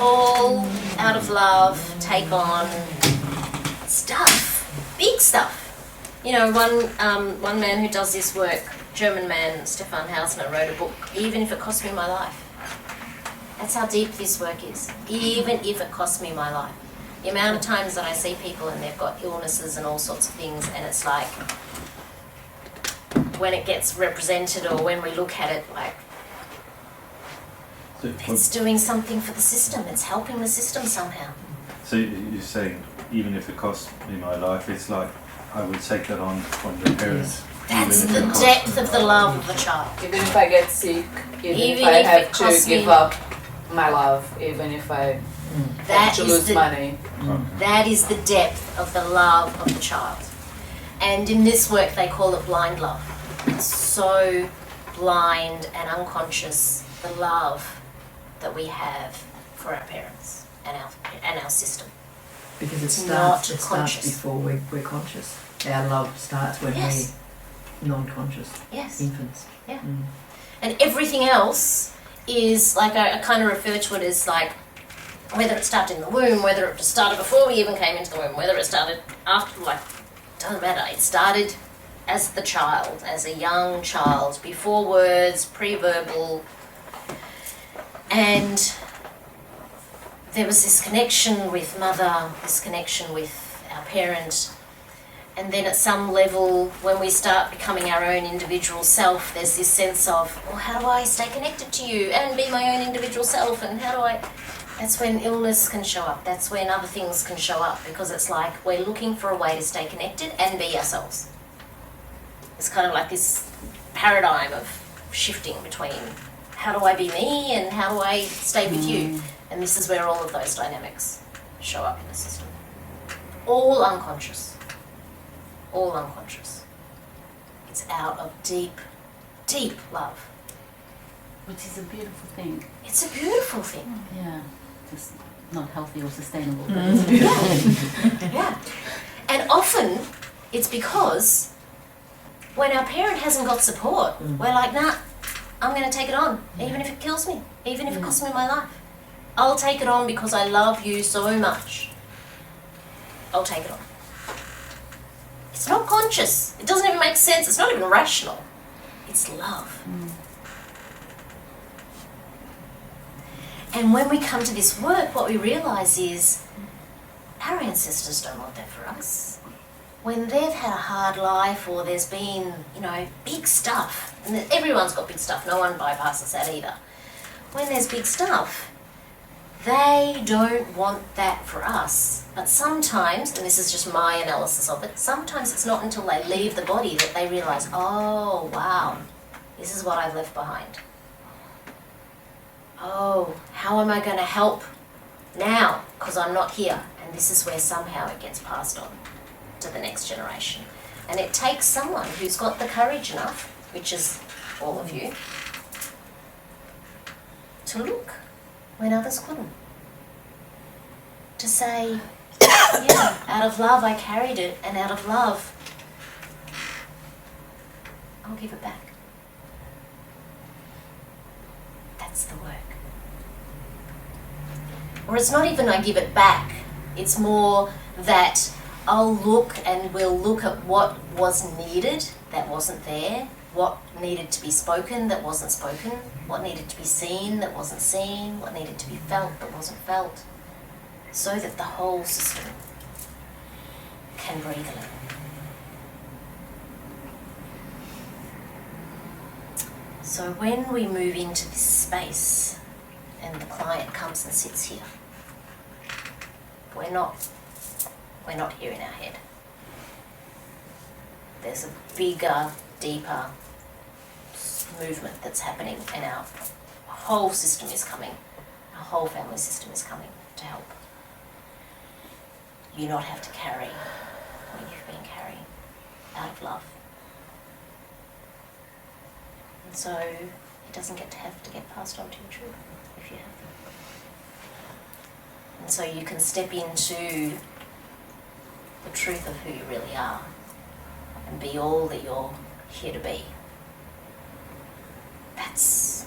all out of love take on stuff, big stuff. You know, one man who does this work, German man, Stefan Hausner, wrote a book, Even If It Cost Me My Life. That's how deep this work is, even if it costs me my life. The amount of times that I see people and they've got illnesses and all sorts of things, and it's like, when it gets represented or when we look at it, like, So it's doing something for the system, it's helping the system somehow. So you're saying, even if it costs me my life, it's like I would take that on from the parents. That's even the if it costs depth me of my the life. love of the child. Even if I get sick, even if I Even if have it to costs give me- up my love, even if I have That to is lose the money. That is the depth of the love of the child. And in this work they call it blind love. It's so blind and unconscious, the love that we have for our parents and our system. Because It's it not starts conscious. before we're conscious. Our love starts when Yes. we're non-conscious Yes. infants. Yeah. Mm. And everything else is, like, I kind of refer to it as like, whether it started in the womb, whether it started before we even came into the womb, whether it started after, like, doesn't matter. It started as the child, as a young child, before words, pre-verbal, and there was this connection with mother, this connection with our parent, and then at some level, when we start becoming our own individual self, there's this sense of, well, how do I stay connected to you and be my own individual self, and how do I... That's when illness can show up, that's when other things can show up, because it's like we're looking for a way to stay connected and be ourselves. It's kind of like this paradigm of shifting between how do I be me and how do I stay with you, and this is where all of those dynamics show up in the system. All unconscious. All unconscious. It's out of deep, deep love. Which is a beautiful thing. It's a beautiful thing. Yeah. Just not healthy or sustainable, but it's beautiful. Yeah. And often it's because when our parent hasn't got support, we're like, nah, I'm going to take it on, even if it kills me, even if it costs me my life. I'll take it on because I love you so much. I'll take it on. It's not conscious. It doesn't even make sense. It's not even rational. It's love. And when we come to this work, what we realise is our ancestors don't want that for us. When they've had a hard life or there's been, you know, big stuff, and everyone's got big stuff, no one bypasses that either. When there's big stuff, they don't want that for us. But sometimes, and this is just my analysis of it, sometimes it's not until they leave the body that they realise, oh, wow, this is what I've left behind. Oh, how am I going to help now? Because I'm not here. And this is where somehow it gets passed on to the next generation. And it takes someone who's got the courage enough, which is all of you, to look when others couldn't. To say, yeah, out of love I carried it, and out of love I'll give it back. That's the work. Or it's not even I give it back, it's more that I'll look and we'll look at what was needed that wasn't there, what needed to be spoken that wasn't spoken, what needed to be seen that wasn't seen, what needed to be felt that wasn't felt, so that the whole system can breathe a little. So when we move into this space and the client comes and sits here, we're not here in our head. There's a bigger, deeper movement that's happening, and our whole system is coming, our whole family system is coming to help you not have to carry what you've been carrying out of love. And so it doesn't have to get passed on to your children if you have them. And so you can step into the truth of who you really are and be all that you're here to be. That's